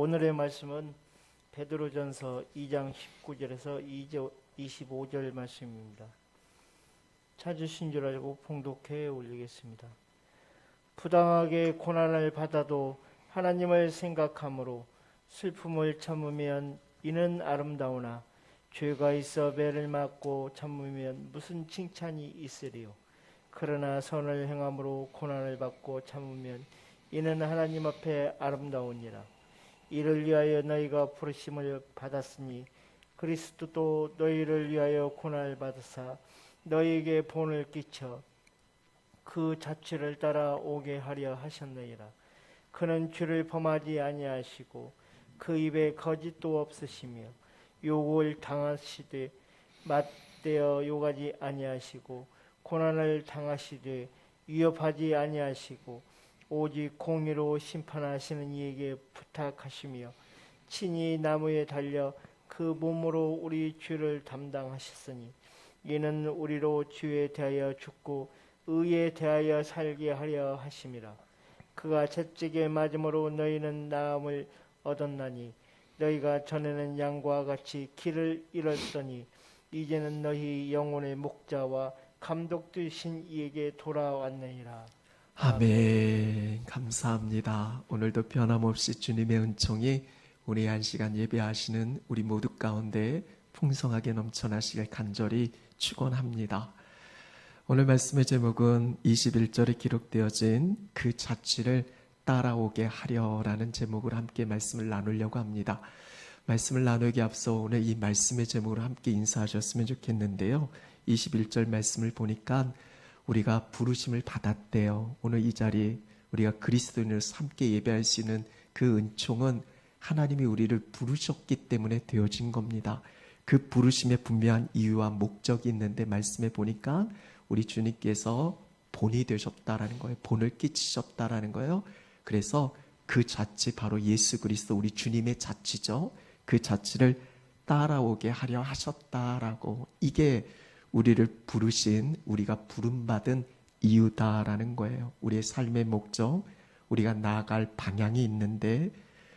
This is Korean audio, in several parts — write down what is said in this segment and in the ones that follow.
오늘의 말씀은 베드로전서 2장 19절에서 25절 말씀입니다. 찾으신 줄 알고 봉독해 올리겠습니다. 부당하게 고난을 받아도 하나님을 생각함으로 슬픔을 참으면 이는 아름다우나 죄가 있어 매를 맞고 참으면 무슨 칭찬이 있으리요. 그러나 선을 행함으로 고난을 받고 참으면 이는 하나님 앞에 아름다우니라. 이를 위하여 너희가 부르심을 받았으니 그리스도도 너희를 위하여 고난을 받으사 너희에게 본을 끼쳐 그 자취를 따라 오게 하려 하셨느니라. 그는 죄를 범하지 아니하시고 그 입에 거짓도 없으시며 욕을 당하시되 맞대어 욕하지 아니하시고 고난을 당하시되 위협하지 아니하시고 오직 공의로 심판하시는 이에게 부탁하시며 친히 나무에 달려 그 몸으로 우리 죄를 담당하셨으니 이는 우리로 죄에 대하여 죽고 의에 대하여 살게 하려 하심이라. 그가 채찍에 맞음으로 너희는 나음을 얻었나니 너희가 전에는 양과 같이 길을 잃었더니 이제는 너희 영혼의 목자와 감독 되신 이에게 돌아왔느니라. 아멘. 감사합니다. 오늘도 변함없이 주님의 은총이 우리 한 시간 예배하시는 우리 모두 가운데 풍성하게 넘쳐나시길 간절히 축원합니다. 오늘 말씀의 제목은 21절에 기록되어진 그 자취를 따라오게 하려라는 제목으로 함께 말씀을 나누려고 합니다. 말씀을 나누기 앞서 오늘 이 말씀의 제목으로 함께 인사하셨으면 좋겠는데요. 21절 말씀을 보니까 우리가 부르심을 받았대요. 오늘 이 자리 우리가 그리스도인으로서 함께 예배할 수 있는 그 은총은 하나님이 우리를 부르셨기 때문에 되어진 겁니다. 그 부르심에 분명한 이유와 목적이 있는데 말씀에 보니까 우리 주님께서 본이 되셨다라는 거예요. 본을 끼치셨다라는 거예요. 그래서 그 자취 바로 예수 그리스도 우리 주님의 자취죠. 그 자취를 따라오게 하려 하셨다라고, 이게 우리를 부르신, 우리가 부름받은 이유다라는 거예요. 우리의 삶의 목적, 우리가 나아갈 방향이 있는데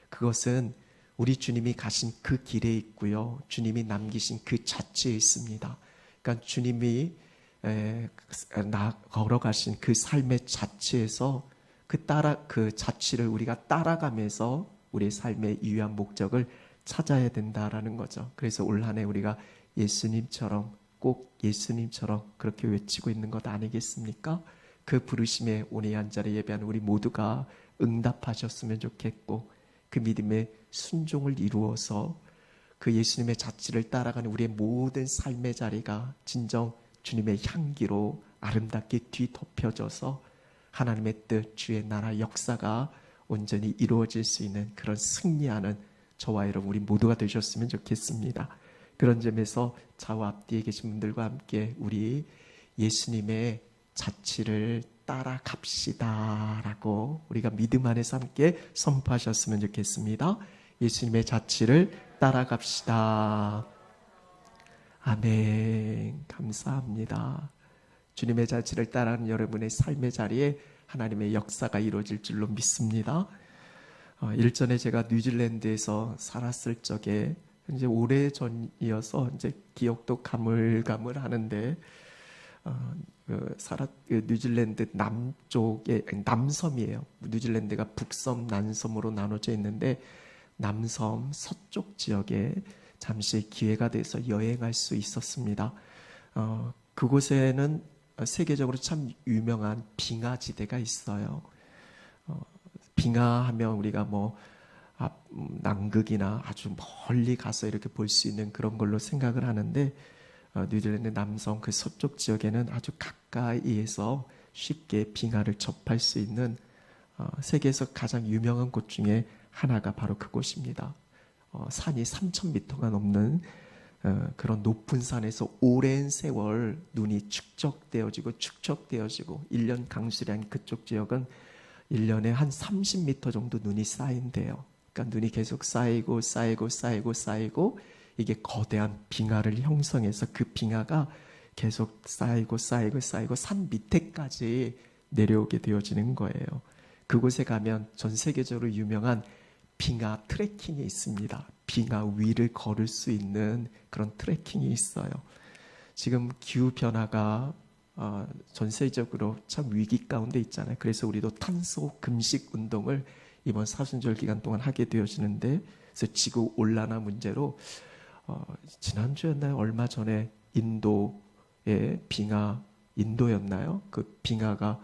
그것은 우리 주님이 가신 그 길에 있고요. 주님이 남기신 그 자취에 있습니다. 그러니까 주님이 걸어가신 그 삶의 자취에서 그 자취를 우리가 따라가면서 우리의 삶의 유효한 목적을 찾아야 된다라는 거죠. 그래서 올 한 해 우리가 예수님처럼, 꼭 예수님처럼 그렇게 외치고 있는 것 아니겠습니까? 그 부르심에 오늘 한 자리에 예배하는 우리 모두가 응답하셨으면 좋겠고, 그 믿음의 순종을 이루어서 그 예수님의 자취를 따라가는 우리의 모든 삶의 자리가 진정 주님의 향기로 아름답게 뒤덮여져서 하나님의 뜻, 주의 나라 역사가 온전히 이루어질 수 있는 그런 승리하는 저와 여러분 우리 모두가 되셨으면 좋겠습니다. 그런 점에서 좌우 앞뒤에 계신 분들과 함께 우리 예수님의 자취를 따라갑시다 라고 우리가 믿음 안에서 함께 선포하셨으면 좋겠습니다. 예수님의 자취를 따라갑시다. 아멘. 감사합니다. 주님의 자취를 따라가는 여러분의 삶의 자리에 하나님의 역사가 이루어질 줄로 믿습니다. 일전에 제가 뉴질랜드에서 살았을 적에 이제 오래전이어서 이제 기억도 가물가물하는데 뉴질랜드 남쪽에, 남섬이에요. 뉴질랜드가 북섬, 남섬으로 나눠져 있는데 남섬 서쪽 지역에 잠시 기회가 돼서 여행할 수 있었습니다. 그곳에는 세계적으로 참 유명한 빙하지대가 있어요. 빙하하면 우리가 남극이나 아주 멀리 가서 이렇게 볼 수 있는 그런 걸로 생각을 하는데 뉴질랜드 남섬 그 서쪽 지역에는 아주 가까이에서 쉽게 빙하를 접할 수 있는 세계에서 가장 유명한 곳 중에 하나가 바로 그곳입니다. 산이 3,000m가 넘는 그런 높은 산에서 오랜 세월 눈이 축적되어지고 1년 강수량이 그쪽 지역은 1년에 한 30m 정도 눈이 쌓인대요. 그러니까 눈이 계속 쌓이고 이게 거대한 빙하를 형성해서 그 빙하가 계속 쌓이고 산 밑에까지 내려오게 되어지는 거예요. 그곳에 가면 전 세계적으로 유명한 빙하 트레킹이 있습니다. 빙하 위를 걸을 수 있는 그런 트레킹이 있어요. 지금 기후 변화가 전 세계적으로 참 위기 가운데 있잖아요. 그래서 우리도 탄소 금식 운동을 이번 사순절 기간 동안 하게 되어지는데, 그래서 지구 온난화 문제로 지난주였나요? 얼마 전에 인도의 빙하, 인도였나요? 그 빙하가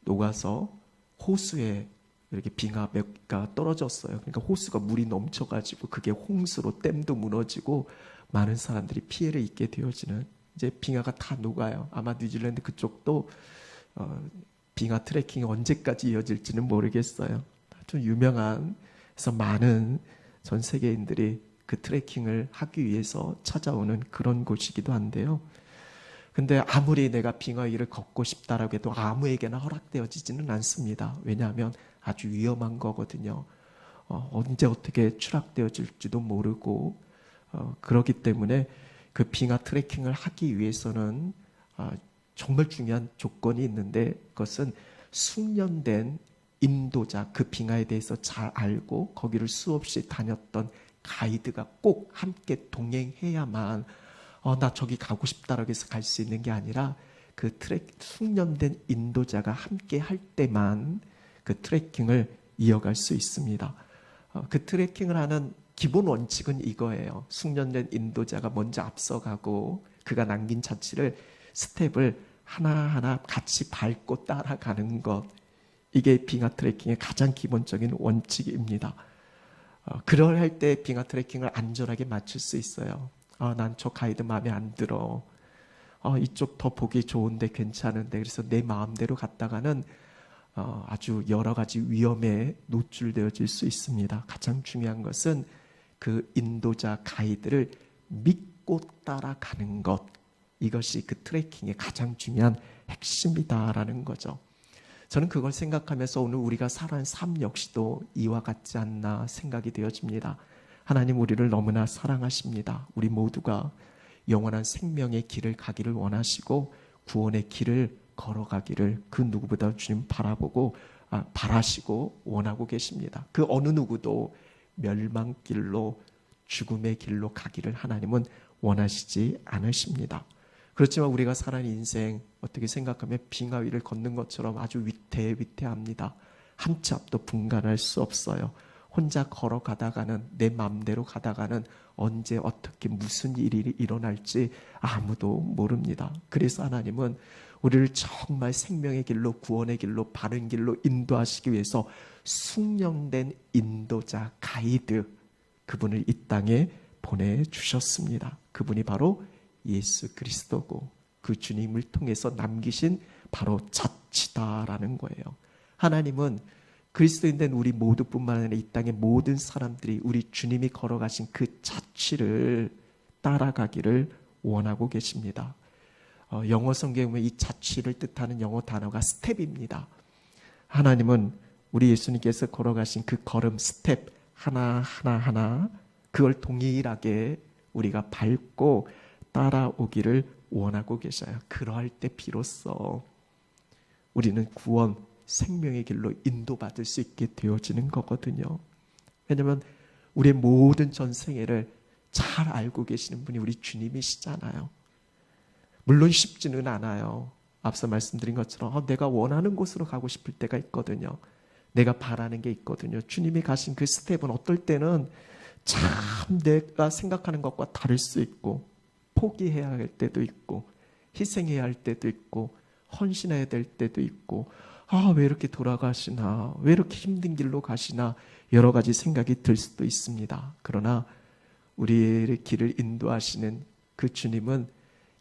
녹아서 호수에 이렇게 빙하가 떨어졌어요. 그러니까 호수가 물이 넘쳐가지고 그게 홍수로 댐도 무너지고 많은 사람들이 피해를 입게 되어지는, 이제 빙하가 다 녹아요. 아마 뉴질랜드 그쪽도 빙하 트레킹이 언제까지 이어질지는 모르겠어요. 좀 유명한, 그래서 많은 전 세계인들이 그 트레킹을 하기 위해서 찾아오는 그런 곳이기도 한데요. 근데 아무리 내가 빙하 위를 걷고 싶다라고 해도 아무에게나 허락되어지지는 않습니다. 왜냐하면 아주 위험한 거거든요. 언제 어떻게 추락되어질지도 모르고, 그렇기 때문에 그 빙하 트레킹을 하기 위해서는 정말 중요한 조건이 있는데, 그것은 숙련된 인도자, 그 빙하에 대해서 잘 알고 거기를 수없이 다녔던 가이드가 꼭 함께 동행해야만 나 저기 가고 싶다라고 해서 갈 수 있는 게 아니라, 그 숙련된 인도자가 함께 할 때만 그 트레킹을 이어갈 수 있습니다. 그 트레킹을 하는 기본 원칙은 이거예요. 숙련된 인도자가 먼저 앞서가고 그가 남긴 자취를, 스텝을 하나하나 같이 밟고 따라가는 것, 이게 빙하 트레킹의 가장 기본적인 원칙입니다. 그럴 때 빙하 트레킹을 안전하게 마칠 수 있어요. 난 저 가이드 마음에 안 들어. 이쪽 더 보기 좋은데 괜찮은데. 그래서 내 마음대로 갔다가는 아주 여러 가지 위험에 노출되어질 수 있습니다. 가장 중요한 것은 그 인도자 가이드를 믿고 따라가는 것, 이것이 그 트레킹의 가장 중요한 핵심이다라는 거죠. 저는 그걸 생각하면서 오늘 우리가 살아가는 삶 역시도 이와 같지 않나 생각이 되어집니다. 하나님 우리를 너무나 사랑하십니다. 우리 모두가 영원한 생명의 길을 가기를 원하시고 구원의 길을 걸어가기를 그 누구보다 주님 바라시고 원하고 계십니다. 그 어느 누구도 멸망길로, 죽음의 길로 가기를 하나님은 원하시지 않으십니다. 그렇지만 우리가 살아가는 인생 어떻게 생각하면 빙하 위를 걷는 것처럼 아주 위태합니다. 한 치 앞도 분간할 수 없어요. 혼자 걸어가다가는, 내 마음대로 가다가는 언제 어떻게 무슨 일이 일어날지 아무도 모릅니다. 그래서 하나님은 우리를 정말 생명의 길로, 구원의 길로, 바른 길로 인도하시기 위해서 숙련된 인도자, 가이드, 그분을 이 땅에 보내주셨습니다. 그분이 바로 예수 그리스도고, 그 주님을 통해서 남기신 바로 자치다라는 거예요. 하나님은 그리스도인 된 우리 모두뿐만 아니라 이 땅의 모든 사람들이 우리 주님이 걸어가신 그 자취를 따라가기를 원하고 계십니다. 영어 성경에 보면 이 자취를 뜻하는 영어 단어가 스텝입니다. 하나님은 우리 예수님께서 걸어가신 그 걸음, 스텝 하나 그걸 동일하게 우리가 밟고 따라오기를 원하고 계셔요. 그러할 때 비로소 우리는 구원, 생명의 길로 인도받을 수 있게 되어지는 거거든요. 왜냐하면 우리의 모든 전생애를 잘 알고 계시는 분이 우리 주님이시잖아요. 물론 쉽지는 않아요. 앞서 말씀드린 것처럼 내가 원하는 곳으로 가고 싶을 때가 있거든요. 내가 바라는 게 있거든요. 주님이 가신 그 스텝은 어떨 때는 참 내가 생각하는 것과 다를 수 있고, 포기해야 할 때도 있고, 희생해야 할 때도 있고, 헌신해야 될 때도 있고, 왜 이렇게 돌아가시나, 왜 이렇게 힘든 길로 가시나, 여러 가지 생각이 들 수도 있습니다. 그러나 우리의 길을 인도하시는 그 주님은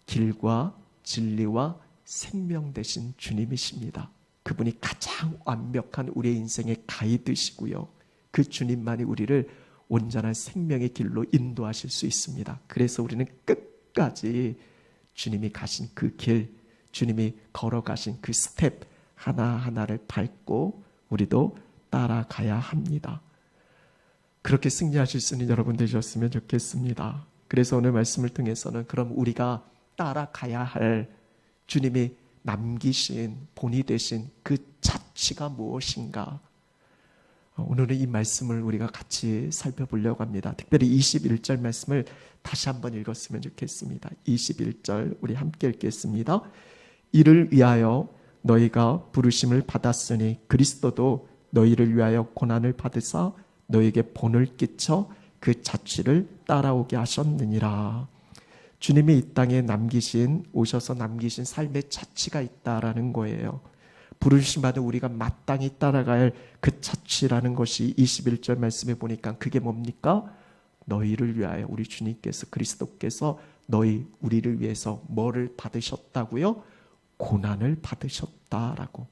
길과 진리와 생명 되신 주님이십니다. 그분이 가장 완벽한 우리의 인생의 가이드시고요. 그 주님만이 우리를 온전한 생명의 길로 인도하실 수 있습니다. 그래서 우리는 끝까지 주님이 가신 그 길, 주님이 걸어가신 그 스텝 하나하나를 밟고 우리도 따라가야 합니다. 그렇게 승리하실 수 있는 여러분 되셨으면 좋겠습니다. 그래서 오늘 말씀을 통해서는 그럼 우리가 따라가야 할 주님이 남기신, 본이 되신 그 자취가 무엇인가? 오늘은 이 말씀을 우리가 같이 살펴보려고 합니다. 특별히 21절 말씀을 다시 한번 읽었으면 좋겠습니다. 21절 우리 함께 읽겠습니다. 이를 위하여 너희가 부르심을 받았으니 그리스도도 너희를 위하여 고난을 받으사 너희에게 본을 끼쳐 그 자취를 따라오게 하셨느니라. 주님이 이 땅에 오셔서 남기신 삶의 자취가 있다라는 거예요. 부르심 받은 우리가 마땅히 따라갈 그 자취라는 것이 21절 말씀에 보니까 그게 뭡니까? 너희를 위하여 우리 주님께서 그리스도께서 우리를 위해서 뭐를 받으셨다고요? 고난을 받으셨다라고.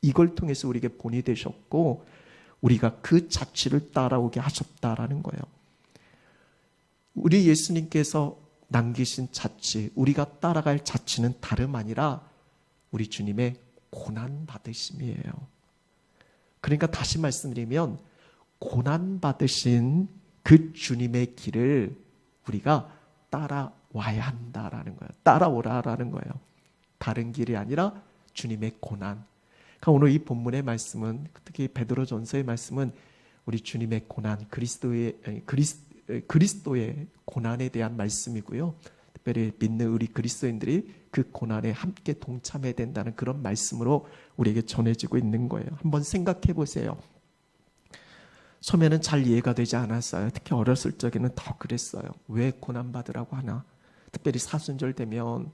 이걸 통해서 우리에게 본이 되셨고 우리가 그 자취를 따라오게 하셨다라는 거예요. 우리 예수님께서 남기신 자취, 우리가 따라갈 자취는 다름 아니라 우리 주님의 고난 받으심이에요. 그러니까 다시 말씀드리면 고난 받으신 그 주님의 길을 우리가 따라와야 한다라는 거예요. 따라오라라는 거예요. 다른 길이 아니라 주님의 고난. 그러니까 오늘 이 본문의 말씀은, 특히 베드로전서의 말씀은 우리 주님의 고난, 그리스도의 고난에 대한 말씀이고요. 특별히 믿는 우리 그리스도인들이 그 고난에 함께 동참해야 된다는 그런 말씀으로 우리에게 전해지고 있는 거예요. 한번 생각해 보세요. 처음에는 잘 이해가 되지 않았어요. 특히 어렸을 적에는 더 그랬어요. 왜 고난받으라고 하나? 특별히 사순절 되면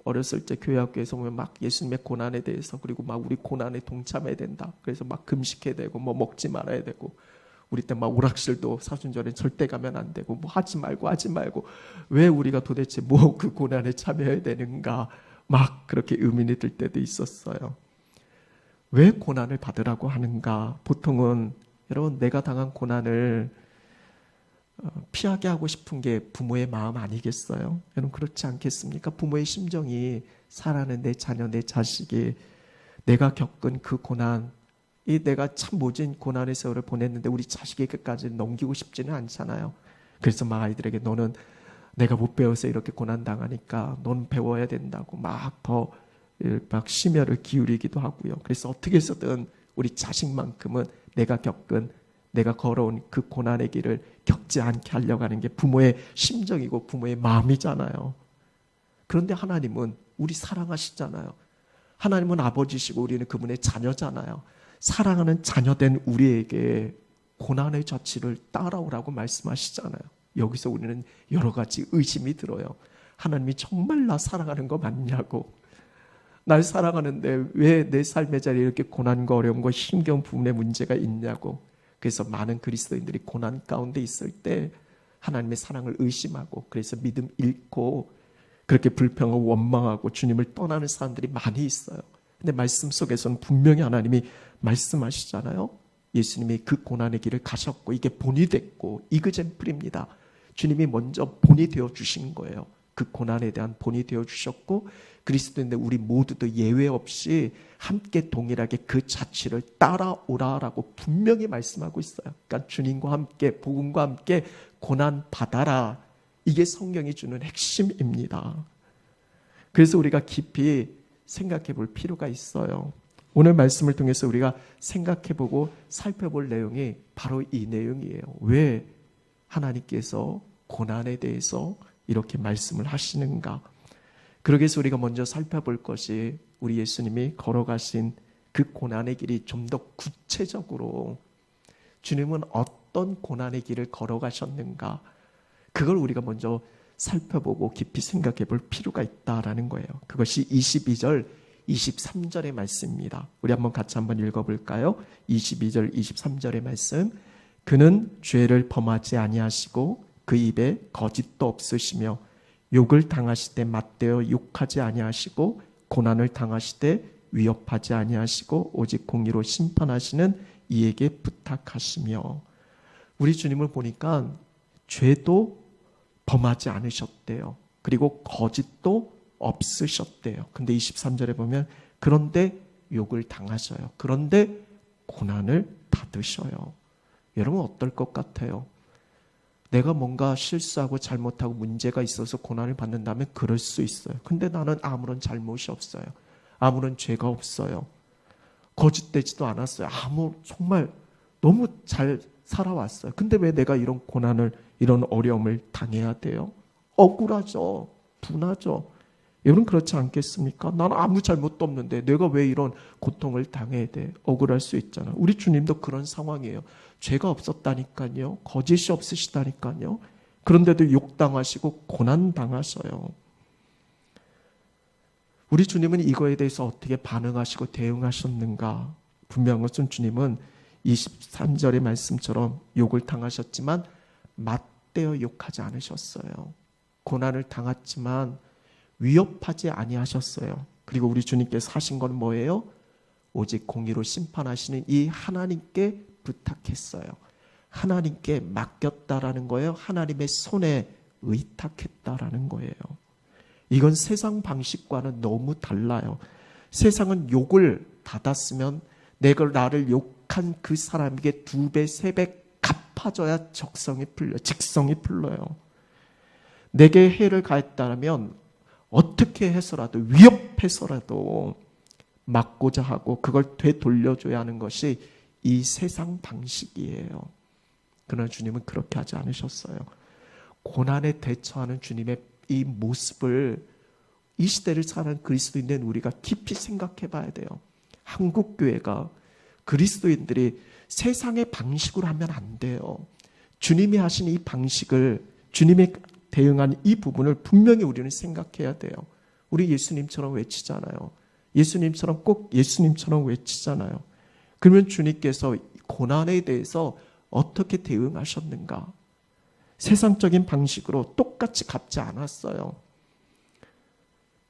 어렸을 때 교회학교에서 보면 막 예수님의 고난에 대해서, 그리고 막 우리 고난에 동참해야 된다. 그래서 막 금식해야 되고 뭐 먹지 말아야 되고, 우리 때 막 오락실도 사순절에 절대 가면 안 되고 뭐 하지 말고 왜 우리가 도대체 뭐 그 고난에 참여해야 되는가, 막 그렇게 의문이 들 때도 있었어요. 왜 고난을 받으라고 하는가? 보통은 여러분, 내가 당한 고난을 피하게 하고 싶은 게 부모의 마음 아니겠어요? 여러분, 그렇지 않겠습니까? 부모의 심정이 사랑하는 내 자녀, 내 자식이 내가 겪은 그 고난, 내가 참 모진 고난의 세월을 보냈는데 우리 자식에게까지 넘기고 싶지는 않잖아요. 그래서 막 아이들에게 너는 내가 못 배워서 이렇게 고난당하니까 넌 배워야 된다고 막 심혈을 기울이기도 하고요. 그래서 어떻게 해서든 우리 자식만큼은 내가 걸어온 그 고난의 길을 겪지 않게 하려고 하는 게 부모의 심정이고 부모의 마음이잖아요. 그런데 하나님은 우리 사랑하시잖아요. 하나님은 아버지시고 우리는 그분의 자녀잖아요. 사랑하는 자녀된 우리에게 고난의 자취를 따라오라고 말씀하시잖아요. 여기서 우리는 여러 가지 의심이 들어요. 하나님이 정말 나 사랑하는 거 맞냐고. 날 사랑하는데 왜 내 삶의 자리에 이렇게 고난과 어려움과 힘겨운 부분에 문제가 있냐고. 그래서 많은 그리스도인들이 고난 가운데 있을 때 하나님의 사랑을 의심하고, 그래서 믿음 잃고 그렇게 불평하고 원망하고 주님을 떠나는 사람들이 많이 있어요. 근데 말씀 속에서는 분명히 하나님이 말씀하시잖아요. 예수님이 그 고난의 길을 가셨고 이게 본이 됐고 이그젠플입니다. 주님이 먼저 본이 되어주신 거예요. 그 고난에 대한 본이 되어주셨고, 그리스도인데 우리 모두도 예외 없이 함께 동일하게 그 자취를 따라오라라고 분명히 말씀하고 있어요. 그러니까 주님과 함께, 복음과 함께 고난 받아라. 이게 성경이 주는 핵심입니다. 그래서 우리가 깊이 생각해 볼 필요가 있어요. 오늘 말씀을 통해서 우리가 생각해보고 살펴볼 내용이 바로 이 내용이에요. 왜 하나님께서 고난에 대해서 이렇게 말씀을 하시는가? 그러기 위해서 우리가 먼저 살펴볼 것이 우리 예수님이 걸어가신 그 고난의 길이 좀 더 구체적으로 주님은 어떤 고난의 길을 걸어가셨는가? 그걸 우리가 먼저 살펴보고 깊이 생각해 볼 필요가 있다라는 거예요. 그것이 22절, 23절의 말씀입니다. 우리 같이 한번 읽어볼까요? 22절, 23절의 말씀. 그는 죄를 범하지 아니하시고 그 입에 거짓도 없으시며 욕을 당하시되 맞대어 욕하지 아니하시고 고난을 당하시되 위협하지 아니하시고 오직 공의로 심판하시는 이에게 부탁하시며. 우리 주님을 보니까 죄도 범하지 않으셨대요. 그리고 거짓도 없으셨대요. 근데 23절에 보면 그런데 욕을 당하셔요. 그런데 고난을 받으셔요. 여러분 어떨 것 같아요? 내가 뭔가 실수하고 잘못하고 문제가 있어서 고난을 받는다면 그럴 수 있어요. 근데 나는 아무런 잘못이 없어요. 아무런 죄가 없어요. 거짓되지도 않았어요. 정말 너무 잘 살아왔어요. 근데 왜 내가 이런 고난을, 이런 어려움을 당해야 돼요? 억울하죠. 분하죠. 여러분 그렇지 않겠습니까? 나는 아무 잘못도 없는데 내가 왜 이런 고통을 당해야 돼? 억울할 수 있잖아. 우리 주님도 그런 상황이에요. 죄가 없었다니까요. 거짓이 없으시다니까요. 그런데도 욕당하시고 고난당하셔요. 우리 주님은 이거에 대해서 어떻게 반응하시고 대응하셨는가? 분명한 것은 주님은 23절의 말씀처럼 욕을 당하셨지만 맞대어 욕하지 않으셨어요. 고난을 당했지만 위협하지 아니하셨어요. 그리고 우리 주님께서 하신 건 뭐예요? 오직 공의로 심판하시는 이 하나님께 부탁했어요. 하나님께 맡겼다라는 거예요. 하나님의 손에 의탁했다라는 거예요. 이건 세상 방식과는 너무 달라요. 세상은 욕을 받았으면 내가 나를 욕한 그 사람에게 2배, 3배 갚아줘야 직성이 풀려요. 내게 해를 가했다면 어떻게 해서라도 위협해서라도 막고자 하고 그걸 되돌려줘야 하는 것이 이 세상 방식이에요. 그러나 주님은 그렇게 하지 않으셨어요. 고난에 대처하는 주님의 이 모습을 이 시대를 사는 그리스도인된 우리가 깊이 생각해 봐야 돼요. 한국교회가 그리스도인들이 세상의 방식으로 하면 안 돼요. 주님이 하신 이 방식을, 주님이 대응한 이 부분을 분명히 우리는 생각해야 돼요. 우리 예수님처럼 외치잖아요. 꼭 예수님처럼 외치잖아요. 그러면 주님께서 고난에 대해서 어떻게 대응하셨는가? 세상적인 방식으로 똑같이 갚지 않았어요.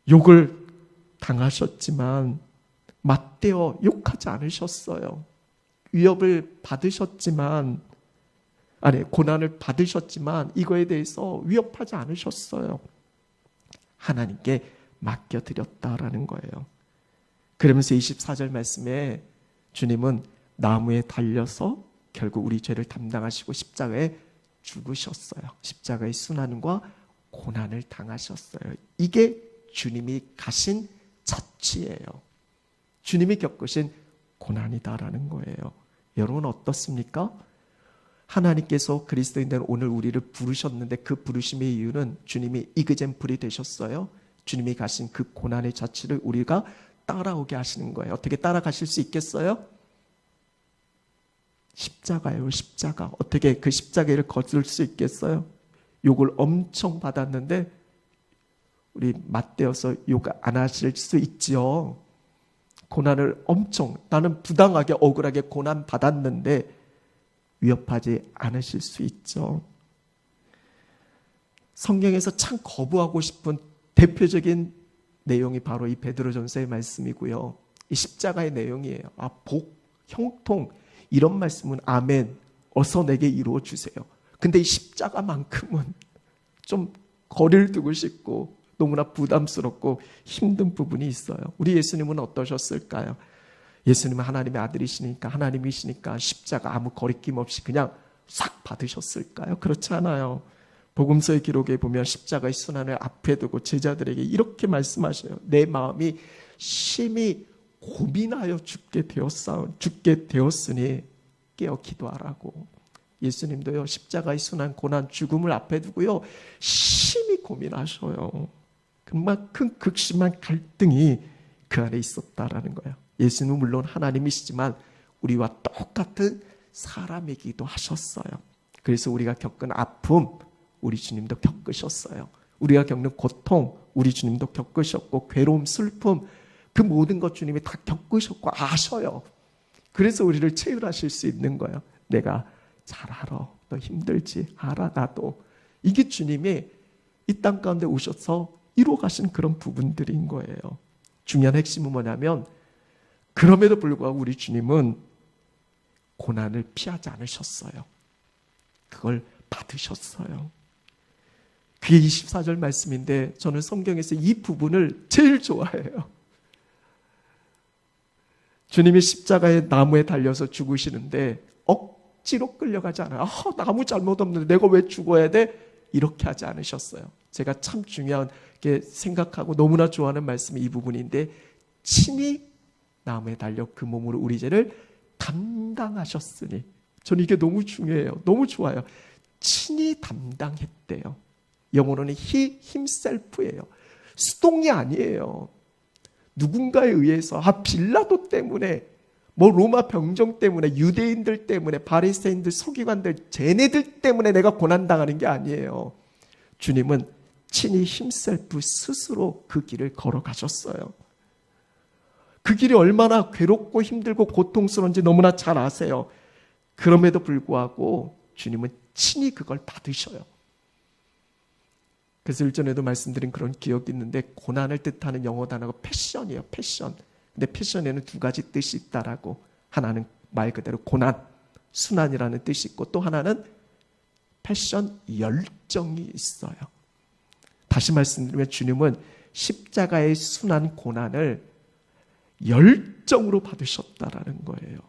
욕을 당하셨지만 맞대어 욕하지 않으셨어요. 위협을 받으셨지만, 고난을 받으셨지만 이거에 대해서 위협하지 않으셨어요. 하나님께 맡겨드렸다라는 거예요. 그러면서 24절 말씀에 주님은 나무에 달려서 결국 우리 죄를 담당하시고 십자가에 죽으셨어요. 십자가의 순환과 고난을 당하셨어요. 이게 주님이 가신 자취예요. 주님이 겪으신 고난이다라는 거예요. 여러분 어떻습니까? 하나님께서 그리스도인들 오늘 우리를 부르셨는데 그 부르심의 이유는 주님이 이그젠플이 되셨어요. 주님이 가신 그 고난의 자취를 우리가 따라오게 하시는 거예요. 어떻게 따라가실 수 있겠어요? 십자가예요. 십자가. 어떻게 그 십자가를 거둘 수 있겠어요? 욕을 엄청 받았는데 우리 맞대어서 욕 안 하실 수 있죠. 고난을 나는 부당하게 억울하게 고난 받았는데 위협하지 않으실 수 있죠. 성경에서 참 거부하고 싶은 대표적인 내용이 바로 이 베드로전서의 말씀이고요. 이 십자가의 내용이에요. 복, 형통 이런 말씀은 아멘, 어서 내게 이루어 주세요. 근데 이 십자가만큼은 좀 거리를 두고 싶고 너무나 부담스럽고 힘든 부분이 있어요. 우리 예수님은 어떠셨을까요? 예수님은 하나님의 아들이시니까, 하나님이시니까 십자가 아무 거리낌 없이 그냥 싹 받으셨을까요? 그렇지 않아요. 복음서의 기록에 보면 십자가의 순환을 앞에 두고 제자들에게 이렇게 말씀하셔요. 내 마음이 심히 고민하여 죽게 되었으니 깨어 기도하라고. 예수님도요, 십자가의 순환, 고난, 죽음을 앞에 두고요, 심히 고민하셔요. 그만큼 극심한 갈등이 그 안에 있었다라는 거예요. 예수님은 물론 하나님이시지만 우리와 똑같은 사람이기도 하셨어요. 그래서 우리가 겪은 아픔, 우리 주님도 겪으셨어요. 우리가 겪는 고통, 우리 주님도 겪으셨고, 괴로움, 슬픔, 그 모든 것 주님이 다 겪으셨고 아셔요. 그래서 우리를 체휼하실 수 있는 거예요. 내가 잘 알아. 너 힘들지? 알아 나도. 이게 주님이 이 땅 가운데 오셔서 이루어 가신 그런 부분들인 거예요. 중요한 핵심은 뭐냐면 그럼에도 불구하고 우리 주님은 고난을 피하지 않으셨어요. 그걸 받으셨어요. 그게 24절 말씀인데 저는 성경에서 이 부분을 제일 좋아해요. 주님이 십자가에 나무에 달려서 죽으시는데 억지로 끌려가지 않아요. 나 아무 잘못 없는데 내가 왜 죽어야 돼? 이렇게 하지 않으셨어요. 제가 참 중요하게 생각하고 너무나 좋아하는 말씀이 이 부분인데 친히 나무에 달려 그 몸으로 우리 죄를 담당하셨으니. 저는 이게 너무 중요해요. 너무 좋아요. 친히 담당했대요. 영어로는 he himself예요. 수동이 아니에요. 누군가에 의해서 빌라도 때문에 로마 병정 때문에 유대인들 때문에 바리새인들 서기관들 쟤네들 때문에 내가 고난당하는 게 아니에요. 주님은 친히 himself 스스로 그 길을 걸어가셨어요. 그 길이 얼마나 괴롭고 힘들고 고통스러운지 너무나 잘 아세요. 그럼에도 불구하고 주님은 친히 그걸 받으셔요. 그래서 일전에도 말씀드린 그런 기억이 있는데 고난을 뜻하는 영어 단어가 패션이에요. 패션. 근데 패션에는 두 가지 뜻이 있다라고. 하나는 말 그대로 고난, 순환이라는 뜻이 있고 또 하나는 패션, 열정이 있어요. 다시 말씀드리면 주님은 십자가의 순환 고난을 열정으로 받으셨다라는 거예요.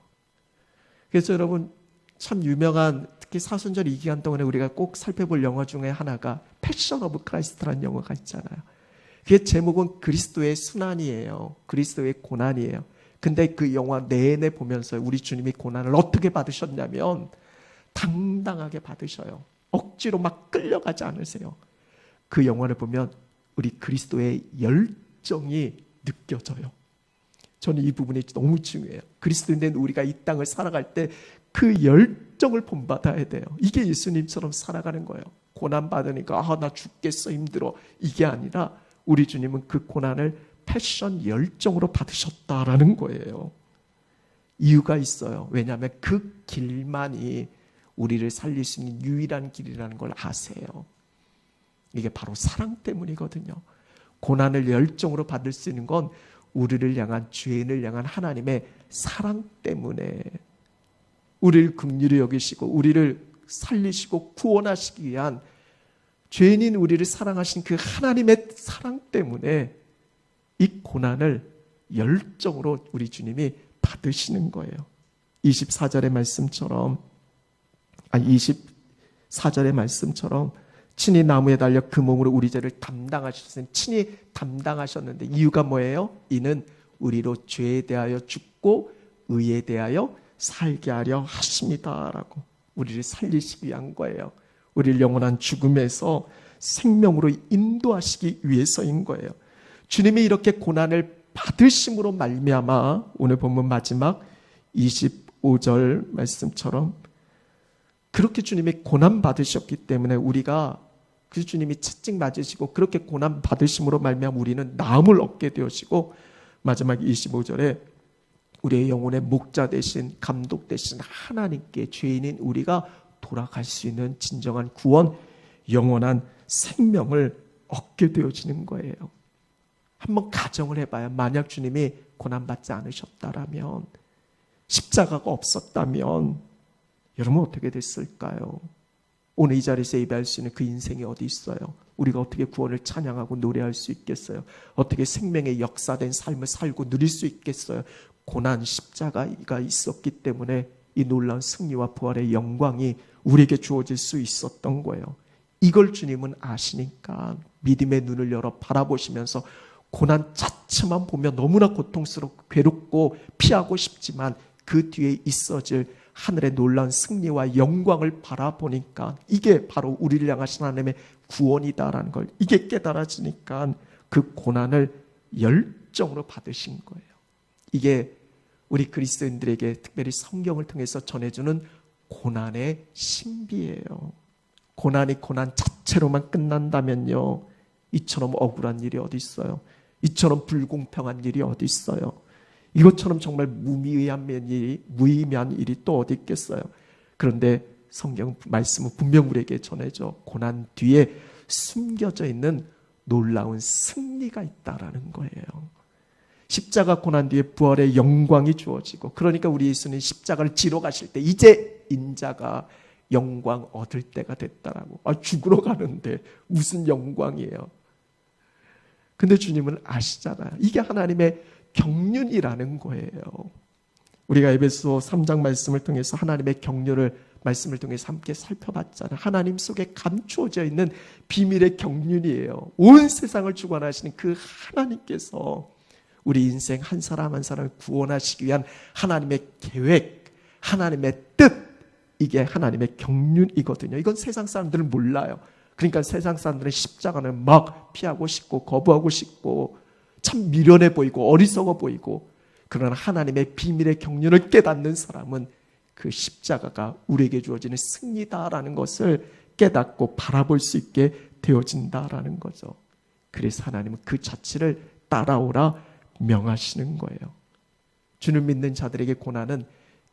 그래서 여러분 참 유명한 특히 사순절 이 기간 동안에 우리가 꼭 살펴볼 영화 중에 하나가 패션 오브 크라이스트라는 영화가 있잖아요. 그게 제목은 그리스도의 순환이에요. 그리스도의 고난이에요. 근데 그 영화 내내 보면서 우리 주님이 고난을 어떻게 받으셨냐면 당당하게 받으셔요. 억지로 막 끌려가지 않으세요. 그 영화를 보면 우리 그리스도의 열정이 느껴져요. 저는 이 부분이 너무 중요해요. 그리스도인 된 우리가 이 땅을 살아갈 때 그 열정을 본받아야 돼요. 이게 예수님처럼 살아가는 거예요. 고난받으니까 나 죽겠어 힘들어 이게 아니라 우리 주님은 그 고난을 패션 열정으로 받으셨다라는 거예요. 이유가 있어요. 왜냐하면 그 길만이 우리를 살릴 수 있는 유일한 길이라는 걸 아세요. 이게 바로 사랑 때문이거든요. 고난을 열정으로 받을 수 있는 건 우리를 향한 죄인을 향한 하나님의 사랑 때문에 우리를 긍휼히 여기시고 우리를 살리시고 구원하시기 위한 죄인인 우리를 사랑하신 그 하나님의 사랑 때문에 이 고난을 열정으로 우리 주님이 받으시는 거예요. 24절의 말씀처럼 친히 나무에 달려 그 몸으로 우리 죄를 담당하셨으니 친히 담당하셨는데 이유가 뭐예요? 이는 우리로 죄에 대하여 죽고 의에 대하여 살게 하려 하십니다라고 우리를 살리시기 위한 거예요. 우리를 영원한 죽음에서 생명으로 인도하시기 위해서인 거예요. 주님이 이렇게 고난을 받으심으로 말미암아 오늘 본문 마지막 25절 말씀처럼 그렇게 주님이 고난 받으셨기 때문에 우리가 그 주님이 채찍 맞으시고 그렇게 고난 받으심으로 말미암아 우리는 나음을 얻게 되어지고 마지막 25절에 우리의 영혼의 목자 되신 감독 되신 하나님께 죄인인 우리가 돌아갈 수 있는 진정한 구원, 영원한 생명을 얻게 되어지는 거예요. 한번 가정을 해봐요. 만약 주님이 고난받지 않으셨다라면, 십자가가 없었다면 여러분 어떻게 됐을까요? 오늘 이 자리에서 예배할 수 있는 그 인생이 어디 있어요? 우리가 어떻게 구원을 찬양하고 노래할 수 있겠어요? 어떻게 생명의 역사된 삶을 살고 누릴 수 있겠어요? 고난 십자가가 있었기 때문에 이 놀라운 승리와 부활의 영광이 우리에게 주어질 수 있었던 거예요. 이걸 주님은 아시니까 믿음의 눈을 열어 바라보시면서 고난 자체만 보면 너무나 고통스럽고 괴롭고 피하고 싶지만 그 뒤에 있어질 하늘의 놀라운 승리와 영광을 바라보니까 이게 바로 우리를 향하신 하나님의 구원이다라는 걸 이게 깨달아지니까 그 고난을 열정으로 받으신 거예요. 이게 우리 그리스도인들에게 특별히 성경을 통해서 전해주는 고난의 신비예요. 고난이 고난 자체로만 끝난다면요, 이처럼 억울한 일이 어디 있어요? 이처럼 불공평한 일이 어디 있어요? 이것처럼 정말 무의미한 일이 또 어디 있겠어요? 그런데 성경 말씀은 분명 우리에게 전해져 고난 뒤에 숨겨져 있는 놀라운 승리가 있다라는 거예요. 십자가 고난 뒤에 부활의 영광이 주어지고, 그러니까 우리 예수는 십자가를 지러 가실 때 이제 인자가 영광 얻을 때가 됐다라고. 죽으러 가는데 무슨 영광이에요? 근데 주님은 아시잖아요. 이게 하나님의 경륜이라는 거예요. 우리가 에베소 3장 말씀을 통해서 하나님의 경륜을 말씀을 통해서 함께 살펴봤잖아요. 하나님 속에 감추어져 있는 비밀의 경륜이에요. 온 세상을 주관하시는 그 하나님께서 우리 인생 한 사람 한 사람을 구원하시기 위한 하나님의 계획, 하나님의 뜻, 이게 하나님의 경륜이거든요. 이건 세상 사람들은 몰라요. 그러니까 세상 사람들은 십자가는 막 피하고 싶고 거부하고 싶고 참 미련해 보이고 어리석어 보이고, 그러나 하나님의 비밀의 경륜을 깨닫는 사람은 그 십자가가 우리에게 주어지는 승리다라는 것을 깨닫고 바라볼 수 있게 되어진다라는 거죠. 그래서 하나님은 그 자체를 따라오라 명하시는 거예요. 주를 믿는 자들에게 고난은